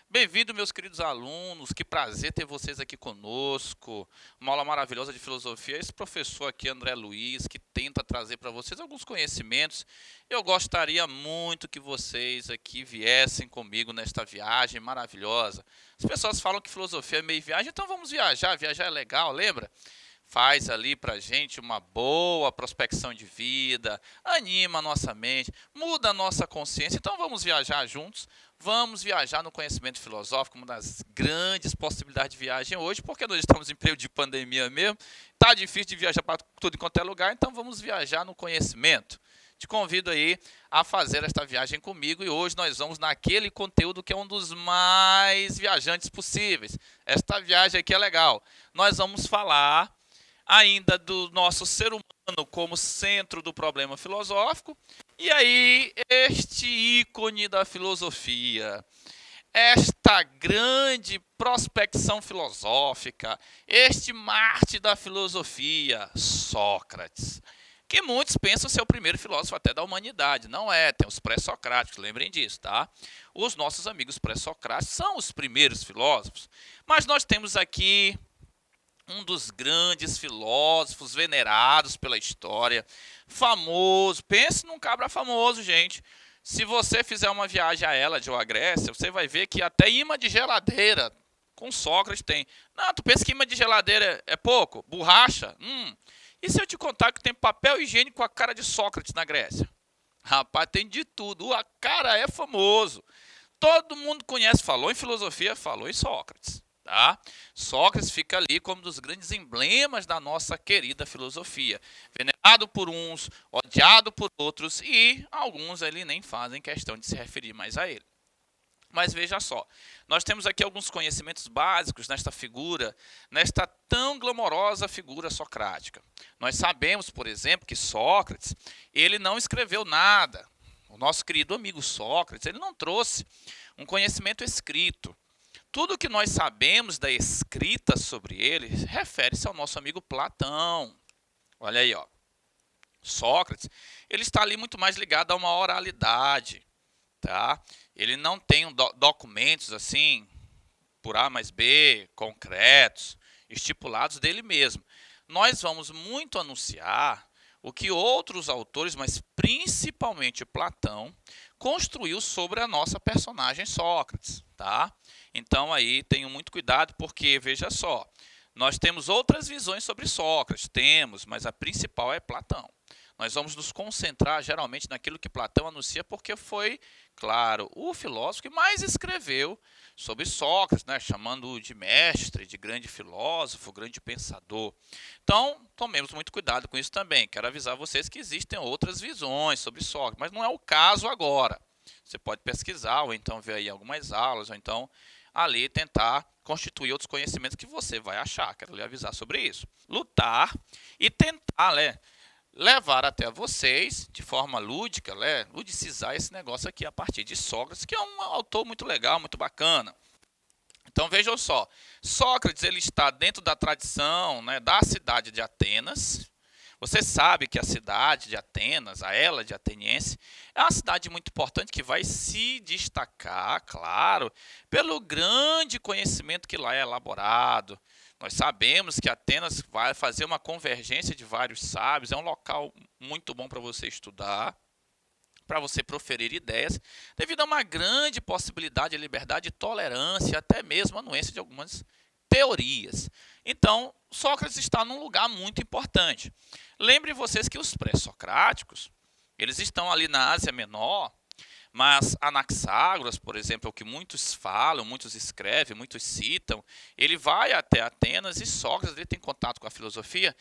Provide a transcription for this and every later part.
Bem-vindo, meus queridos alunos, que prazer ter vocês aqui conosco. Uma aula maravilhosa de filosofia. Esse professor aqui, André Luiz, que tenta trazer para vocês alguns conhecimentos. Eu gostaria muito que vocês aqui viessem comigo nesta viagem maravilhosa. As pessoas falam que filosofia é meio viagem, então vamos viajar. Viajar é legal, lembra? Faz ali pra gente uma boa prospecção de vida, anima a nossa mente, muda a nossa consciência. Então vamos viajar juntos, vamos viajar no conhecimento filosófico, uma das grandes possibilidades de viagem hoje, porque nós estamos em período de pandemia mesmo, tá difícil de viajar para tudo em quanto é lugar, então vamos viajar no conhecimento. Te convido aí a fazer esta viagem comigo e hoje nós vamos naquele conteúdo que é um dos mais viajantes possíveis. Esta viagem aqui é legal. Nós vamos falar ainda do nosso ser humano como centro do problema filosófico, e aí este ícone da filosofia, esta grande prospecção filosófica, este Marte da filosofia, Sócrates, que muitos pensam ser o primeiro filósofo até da humanidade. Não é, tem os pré-socráticos, lembrem disso, tá? Os nossos amigos pré-socráticos são os primeiros filósofos, mas nós temos aqui um dos grandes filósofos venerados pela história, famoso. Pense num cabra famoso, gente. Se você fizer uma viagem a Hélade ou a Grécia, você vai ver que até imã de geladeira com Sócrates tem. Não, tu pensa que imã de geladeira é pouco? Borracha? E se eu te contar que tem papel higiênico com a cara de Sócrates na Grécia? Rapaz, tem de tudo. O cara é famoso. Todo mundo conhece. Falou em filosofia, falou em Sócrates. Tá? Sócrates fica ali como um dos grandes emblemas da nossa querida filosofia. Venerado por uns, odiado por outros e alguns ali nem fazem questão de se referir mais a ele. Mas veja só, nós temos aqui alguns conhecimentos básicos nesta figura, nesta tão glamourosa figura socrática. Nós sabemos, por exemplo, que Sócrates, ele não escreveu nada. O nosso querido amigo Sócrates, ele não trouxe um conhecimento escrito. Tudo que nós sabemos da escrita sobre ele refere-se ao nosso amigo Platão. Olha aí, ó. Sócrates, ele está ali muito mais ligado a uma oralidade, tá? Ele não tem documentos assim, por A mais B, concretos, estipulados dele mesmo. Nós vamos muito anunciar o que outros autores, mas principalmente Platão, construiu sobre a nossa personagem Sócrates, tá? Então aí tenham muito cuidado, porque veja só, nós temos outras visões sobre Sócrates, mas a principal é Platão. Nós vamos nos concentrar geralmente naquilo que Platão anuncia, porque foi, claro, o filósofo que mais escreveu sobre Sócrates, né, chamando-o de mestre, de grande filósofo, grande pensador. Então, tomemos muito cuidado com isso também. Quero avisar vocês que existem outras visões sobre Sócrates, mas não é o caso agora. Você pode pesquisar, ou então ver aí algumas aulas, ou então ali tentar constituir outros conhecimentos que você vai achar. Quero lhe avisar sobre isso. Lutar e tentar, levar até vocês, de forma lúdica, ludicizar esse negócio aqui a partir de Sócrates, que é um autor muito legal, muito bacana. Então vejam só, Sócrates ele está dentro da tradição, da cidade de Atenas. Você sabe que a cidade de Atenas, a Hélade ateniense, é uma cidade muito importante que vai se destacar, claro, pelo grande conhecimento que lá é elaborado. Nós sabemos que Atenas vai fazer uma convergência de vários sábios, é um local muito bom para você estudar, para você proferir ideias, devido a uma grande possibilidade de liberdade e tolerância, até mesmo a anuência de algumas teorias. Então, Sócrates está num lugar muito importante. Lembrem vocês que os pré-socráticos, eles estão ali na Ásia Menor, mas Anaxágoras, por exemplo, é o que muitos falam, muitos escrevem, muitos citam, ele vai até Atenas e Sócrates ele tem contato com a filosofia.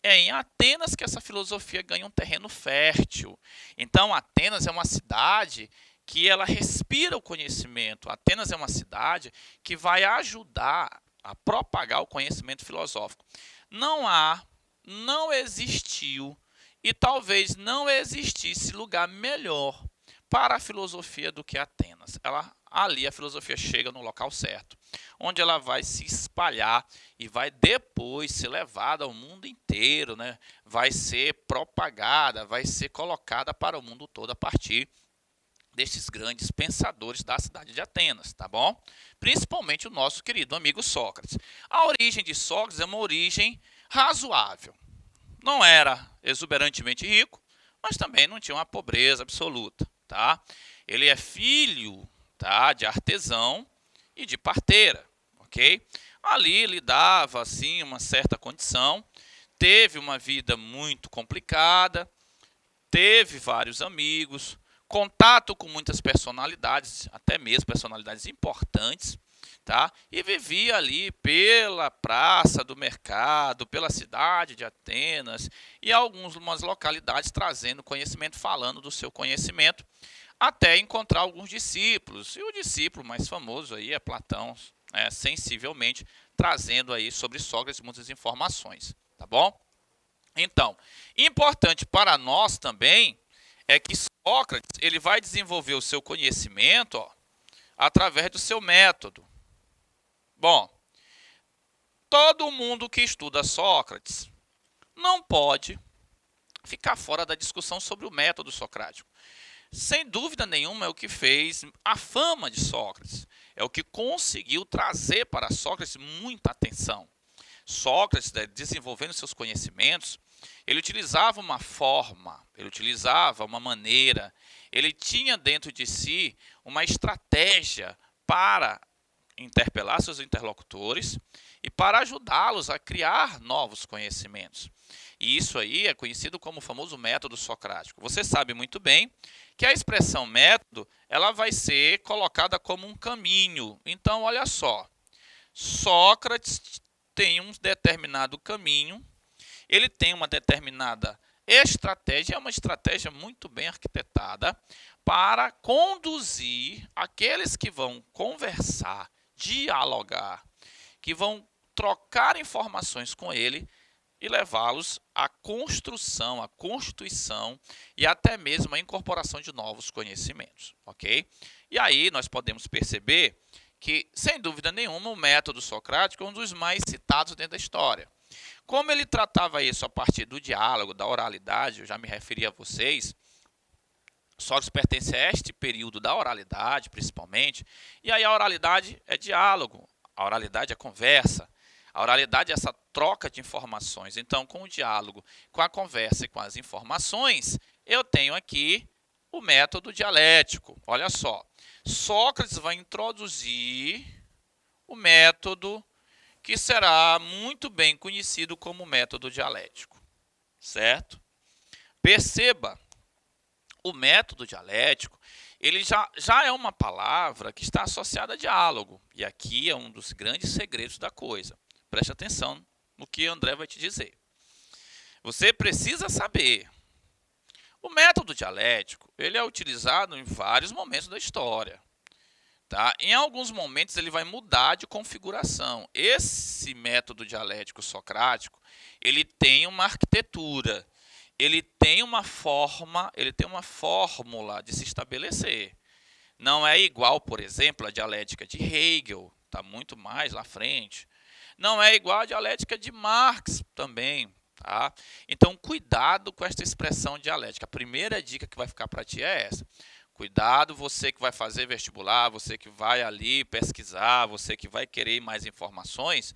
É em Atenas que essa filosofia ganha um terreno fértil. Então, Atenas é uma cidade que ela respira o conhecimento. Atenas é uma cidade que vai ajudar a propagar o conhecimento filosófico. Não existiu e talvez não existisse lugar melhor para a filosofia do que Atenas. Ali a filosofia chega no local certo. onde ela vai se espalhar e vai depois ser levada ao mundo inteiro, né? Vai ser propagada, vai ser colocada para o mundo todo a partir destes grandes pensadores da cidade de Atenas, tá bom? Principalmente o nosso querido amigo Sócrates. A origem de Sócrates é uma origem razoável. Não era exuberantemente rico, mas também não tinha uma pobreza absoluta, tá? Ele é filho, tá, de artesão e de parteira, ok? Ali lhe dava, assim, uma certa condição, teve uma vida muito complicada, teve vários amigos, contato com muitas personalidades, até mesmo personalidades importantes, tá? E vivia ali pela praça do mercado, pela cidade de Atenas e algumas localidades trazendo conhecimento, falando do seu conhecimento, até encontrar alguns discípulos. E o discípulo mais famoso aí é Platão, sensivelmente trazendo aí sobre Sócrates muitas informações, tá bom? Então, importante para nós também é que Sócrates ele vai desenvolver o seu conhecimento através do seu método. Bom, todo mundo que estuda Sócrates não pode ficar fora da discussão sobre o método socrático. Sem dúvida nenhuma é o que fez a fama de Sócrates, é o que conseguiu trazer para Sócrates muita atenção. Sócrates, desenvolvendo seus conhecimentos, ele utilizava uma forma, ele utilizava uma maneira, ele tinha dentro de si uma estratégia para interpelar seus interlocutores e para ajudá-los a criar novos conhecimentos. E isso aí é conhecido como o famoso método socrático. Você sabe muito bem que a expressão método, ela vai ser colocada como um caminho. Então, olha só, Sócrates tem um determinado caminho, ele tem uma determinada estratégia, é uma estratégia muito bem arquitetada para conduzir aqueles que vão conversar, dialogar, que vão trocar informações com ele e levá-los à construção, à constituição e até mesmo à incorporação de novos conhecimentos, ok? E aí nós podemos perceber que, sem dúvida nenhuma, o método socrático é um dos mais citados dentro da história. Como ele tratava isso a partir do diálogo, da oralidade, eu já me referi a vocês, Sócrates pertence a este período da oralidade, principalmente, e aí a oralidade é diálogo, a oralidade é conversa, a oralidade é essa troca de informações. Então, com o diálogo, com a conversa e com as informações, eu tenho aqui o método dialético. Olha só, Sócrates vai introduzir o método que será muito bem conhecido como método dialético, certo? Perceba, o método dialético, ele já é uma palavra que está associada a diálogo, e aqui é um dos grandes segredos da coisa. Preste atenção no que André vai te dizer. Você precisa saber, o método dialético, ele é utilizado em vários momentos da história. Tá? Em alguns momentos ele vai mudar de configuração. Esse método dialético socrático, ele tem uma arquitetura, ele tem uma forma, ele tem uma fórmula de se estabelecer. Não é igual, por exemplo, a dialética de Hegel, está muito mais lá frente. Não é igual a dialética de Marx também. Tá? Então, cuidado com esta expressão dialética. A primeira dica que vai ficar para ti é essa. Cuidado, você que vai fazer vestibular, você que vai ali pesquisar, você que vai querer mais informações,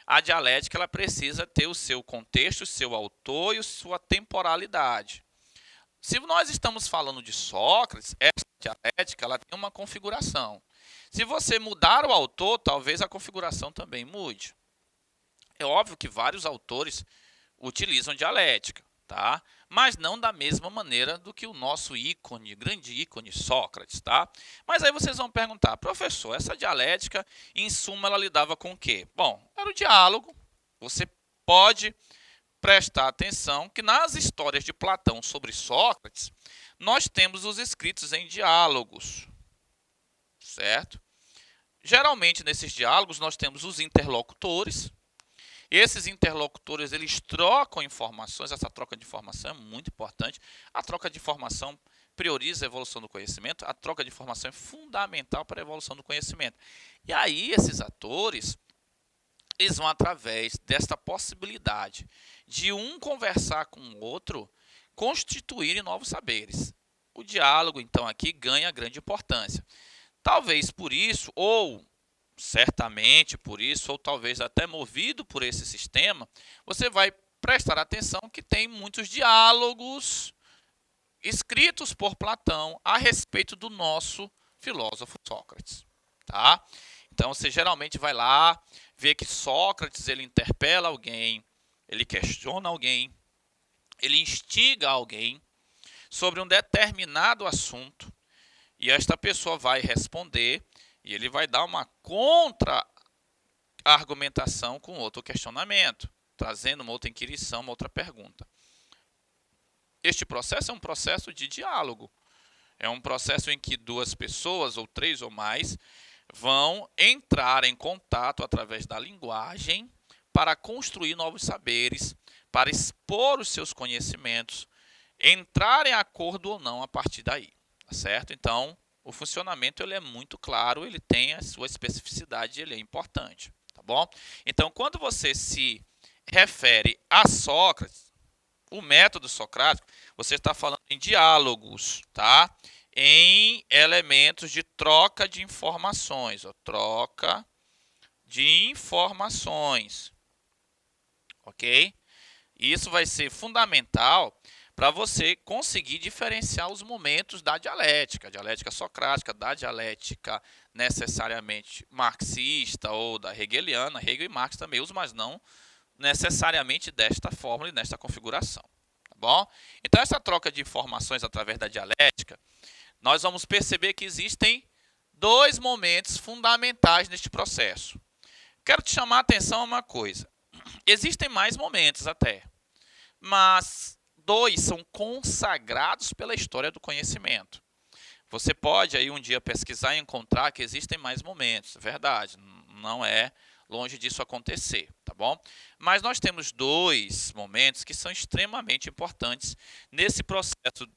a dialética ela precisa ter o seu contexto, o seu autor e a sua temporalidade. Se nós estamos falando de Sócrates, essa dialética ela tem uma configuração. Se você mudar o autor, talvez a configuração também mude. É óbvio que vários autores utilizam dialética, tá? Mas não da mesma maneira do que o nosso ícone, grande ícone Sócrates, tá? Mas aí vocês vão perguntar, professor, essa dialética, em suma, ela lidava com o quê? Bom, era o diálogo. Você pode prestar atenção que nas histórias de Platão sobre Sócrates, nós temos os escritos em diálogos, certo? Geralmente, nesses diálogos, nós temos os interlocutores. Esses interlocutores, eles trocam informações, essa troca de informação é muito importante. A troca de informação prioriza a evolução do conhecimento, a troca de informação é fundamental para a evolução do conhecimento. E aí esses atores, eles vão através desta possibilidade de um conversar com o outro, constituírem novos saberes. O diálogo, então, aqui ganha grande importância. Talvez por isso, ou certamente por isso, ou talvez até movido por esse sistema, você vai prestar atenção que tem muitos diálogos escritos por Platão a respeito do nosso filósofo Sócrates, tá? Então você geralmente vai lá ver que Sócrates ele interpela alguém, ele questiona alguém, ele instiga alguém sobre um determinado assunto e esta pessoa vai responder e ele vai dar uma contra-argumentação com outro questionamento, trazendo uma outra inquirição, uma outra pergunta. Este processo é um processo de diálogo. É um processo em que duas pessoas, ou três ou mais, vão entrar em contato através da linguagem para construir novos saberes, para expor os seus conhecimentos, entrar em acordo ou não a partir daí. Tá certo? Então, o funcionamento ele é muito claro, ele tem a sua especificidade, ele é importante. Tá bom? Então, quando você se refere a Sócrates, o método socrático, você está falando em diálogos, tá? Em elementos de troca de informações, ó, troca de informações, ok? Isso vai ser fundamental para você conseguir diferenciar os momentos da dialética, a dialética socrática, da dialética necessariamente marxista ou da hegeliana. Hegel e Marx também usam, mas não necessariamente desta fórmula e desta configuração, tá bom? Então, essa troca de informações através da dialética, nós vamos perceber que existem dois momentos fundamentais neste processo. Quero te chamar a atenção a uma coisa. Existem mais momentos até, mas dois são consagrados pela história do conhecimento. Você pode aí um dia pesquisar e encontrar que existem mais momentos, é verdade, não é longe disso acontecer, tá bom? Mas nós temos dois momentos que são extremamente importantes nesse processo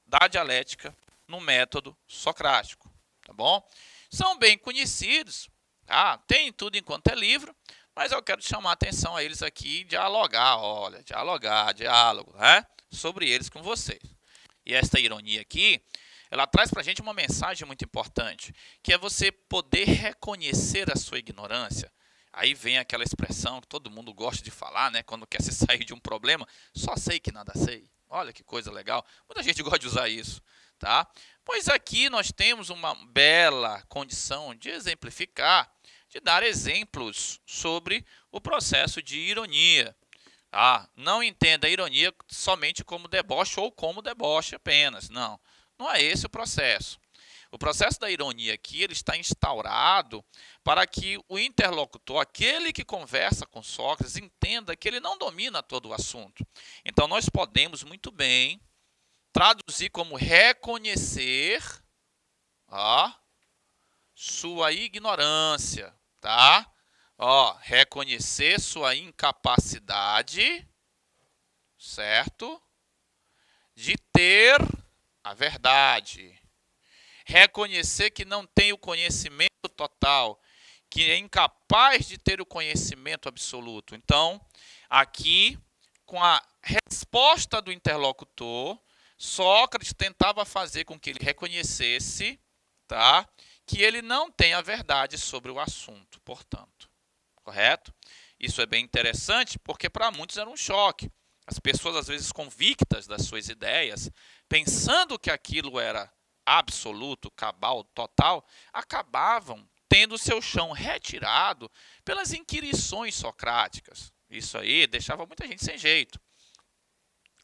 da dialética no método socrático, tá bom? São bem conhecidos, tá? Tem tudo enquanto é livro, mas eu quero chamar a atenção a eles aqui e dialogar, olha, diálogo, né? Sobre eles com vocês. E esta ironia aqui, ela traz para a gente uma mensagem muito importante, que é você poder reconhecer a sua ignorância. Aí vem aquela expressão que todo mundo gosta de falar, né? Quando quer se sair de um problema, só sei que nada sei. Olha que coisa legal. Muita gente gosta de usar isso, tá? Pois aqui nós temos uma bela condição de exemplificar, de dar exemplos sobre o processo de ironia. Não entenda a ironia somente como deboche ou como deboche apenas. Não, não é esse o processo. O processo da ironia aqui ele está instaurado para que o interlocutor, aquele que conversa com Sócrates, entenda que ele não domina todo o assunto. Então, nós podemos muito bem traduzir como reconhecer sua ignorância, tá? Reconhecer sua incapacidade, certo? De ter a verdade. Reconhecer que não tem o conhecimento total, que é incapaz de ter o conhecimento absoluto. Então, aqui, com a resposta do interlocutor, Sócrates tentava fazer com que ele reconhecesse, tá, que ele não tem a verdade sobre o assunto, portanto. Correto? Isso é bem interessante, porque para muitos era um choque. As pessoas, às vezes, convictas das suas ideias, pensando que aquilo era absoluto, cabal, total, acabavam tendo seu chão retirado pelas inquirições socráticas. Isso aí deixava muita gente sem jeito.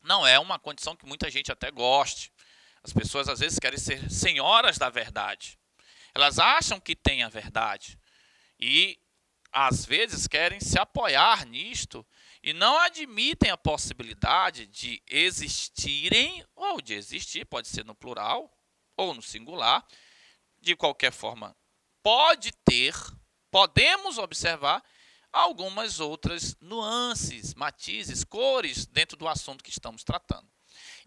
Não é uma condição que muita gente até goste. As pessoas às vezes querem ser senhoras da verdade. Elas acham que têm a verdade e às vezes querem se apoiar nisto e não admitem a possibilidade de existirem ou de existir, pode ser no plural ou no singular, de qualquer forma, podemos observar algumas outras nuances, matizes, cores dentro do assunto que estamos tratando.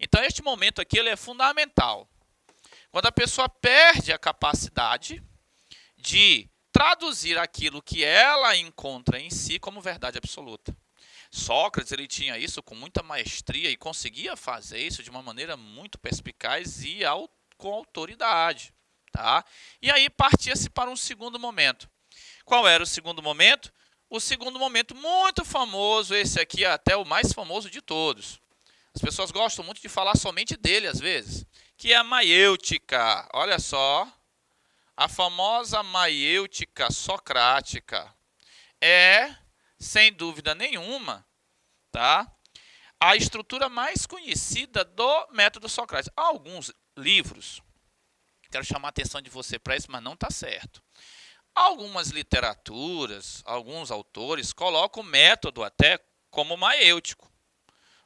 Então, este momento aqui ele é fundamental. Quando a pessoa perde a capacidade de traduzir aquilo que ela encontra em si como verdade absoluta. Sócrates ele tinha isso com muita maestria e conseguia fazer isso de uma maneira muito perspicaz e com autoridade. Tá? E aí partia-se para um segundo momento. Qual era o segundo momento? O segundo momento muito famoso, esse aqui é até o mais famoso de todos. As pessoas gostam muito de falar somente dele às vezes, que é a maiêutica. Olha só, a famosa maiêutica socrática é, sem dúvida nenhuma, tá? A estrutura mais conhecida do método socrático. Há alguns livros, quero chamar a atenção de você para isso, mas não está certo. Algumas literaturas, alguns autores colocam o método até como maiêutico.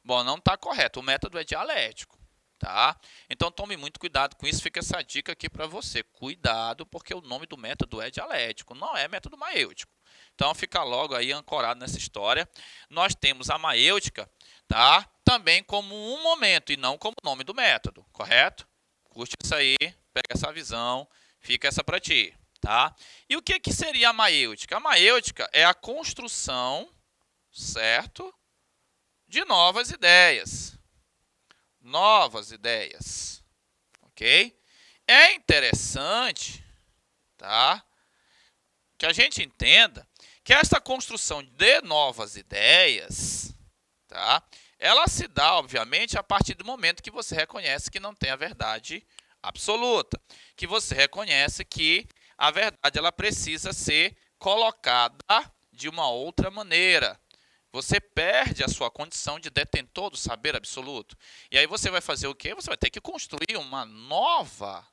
Bom, não está correto, o método é dialético. Tá? Então tome muito cuidado com isso, fica essa dica aqui para você. Cuidado, porque o nome do método é dialético, não é método maiêutico. Então fica logo aí ancorado nessa história. Nós temos a maiêutica, tá? Também como um momento e não como nome do método, correto? Curte isso aí, pega essa visão, fica essa para ti. Tá? E o que seria a maiêutica? A maiêutica é a construção, certo, de novas ideias. Novas ideias. Ok? É interessante, tá, que a gente entenda que essa construção de novas ideias, tá, ela se dá, obviamente, a partir do momento que você reconhece que não tem a verdade absoluta. Que você reconhece que a verdade ela precisa ser colocada de uma outra maneira. Você perde a sua condição de detentor do saber absoluto. E aí você vai fazer o quê? Você vai ter que construir uma nova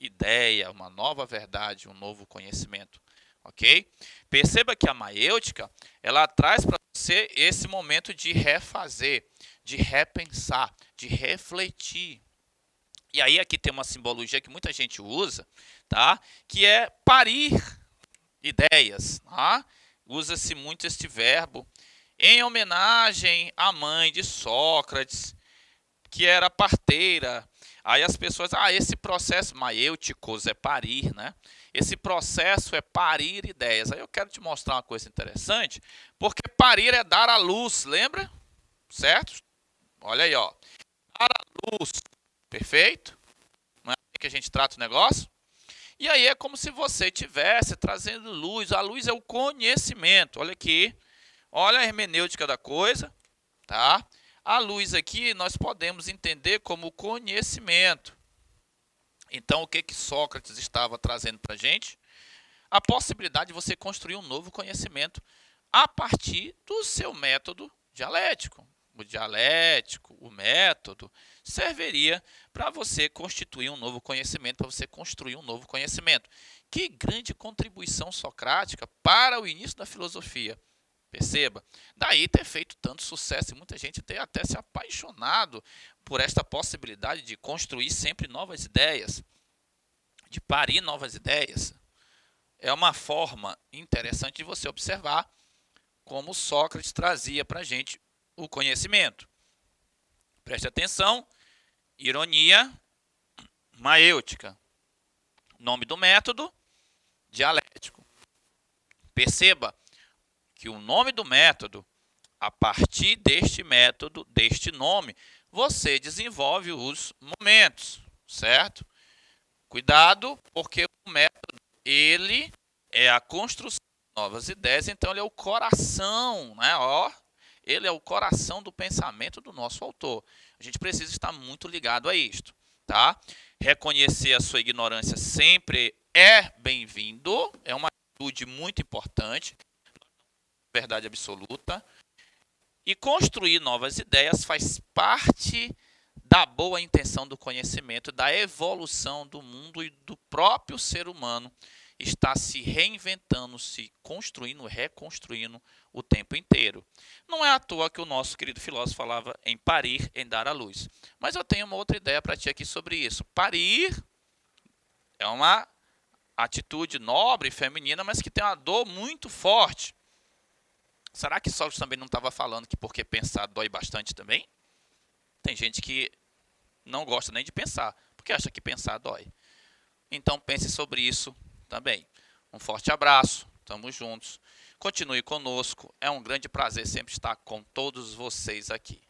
ideia, uma nova verdade, um novo conhecimento. Ok? Perceba que a maiêutica, ela traz para você esse momento de refazer, de repensar, de refletir. E aí aqui tem uma simbologia que muita gente usa, tá? Que é parir ideias. Tá? Usa-se muito este verbo em homenagem à mãe de Sócrates, que era parteira. Aí as pessoas, esse processo maiêuticos é parir, né? Esse processo é parir ideias. Aí eu quero te mostrar uma coisa interessante, porque parir é dar à luz, lembra? Certo? Olha aí, ó. Dar à luz. Perfeito? Não é assim que a gente trata o negócio? E aí é como se você estivesse trazendo luz. A luz é o conhecimento. Olha aqui. Olha a hermenêutica da coisa. Tá? A luz aqui nós podemos entender como conhecimento. Então o que Sócrates estava trazendo para a gente? A possibilidade de você construir um novo conhecimento a partir do seu método dialético. O dialético, o método, serviria para você constituir um novo conhecimento, para você construir um novo conhecimento. Que grande contribuição socrática para o início da filosofia. Perceba? Daí ter feito tanto sucesso e muita gente ter até se apaixonado por esta possibilidade de construir sempre novas ideias, de parir novas ideias. É uma forma interessante de você observar como Sócrates trazia para a gente o conhecimento. Preste atenção, ironia maiêutica. Nome do método, dialético. Perceba que o nome do método, a partir deste método, deste nome, você desenvolve os momentos, certo? Cuidado, porque o método, ele é a construção de novas ideias, então ele é o coração, né? Ele é o coração do pensamento do nosso autor. A gente precisa estar muito ligado a isto, tá? Reconhecer a sua ignorância sempre é bem-vindo, é uma atitude muito importante, verdade absoluta. E construir novas ideias faz parte da boa intenção do conhecimento, da evolução do mundo e do próprio ser humano. Está se reinventando, se construindo, reconstruindo o tempo inteiro. Não é à toa que o nosso querido filósofo falava em parir, em dar à luz. Mas eu tenho uma outra ideia para ti aqui sobre isso. Parir é uma atitude nobre e feminina, mas que tem uma dor muito forte. Será que Sócrates também não estava falando que porque pensar dói bastante também? Tem gente que não gosta nem de pensar, porque acha que pensar dói. Então pense sobre isso também. Um forte abraço, estamos juntos. Continue conosco, é um grande prazer sempre estar com todos vocês aqui.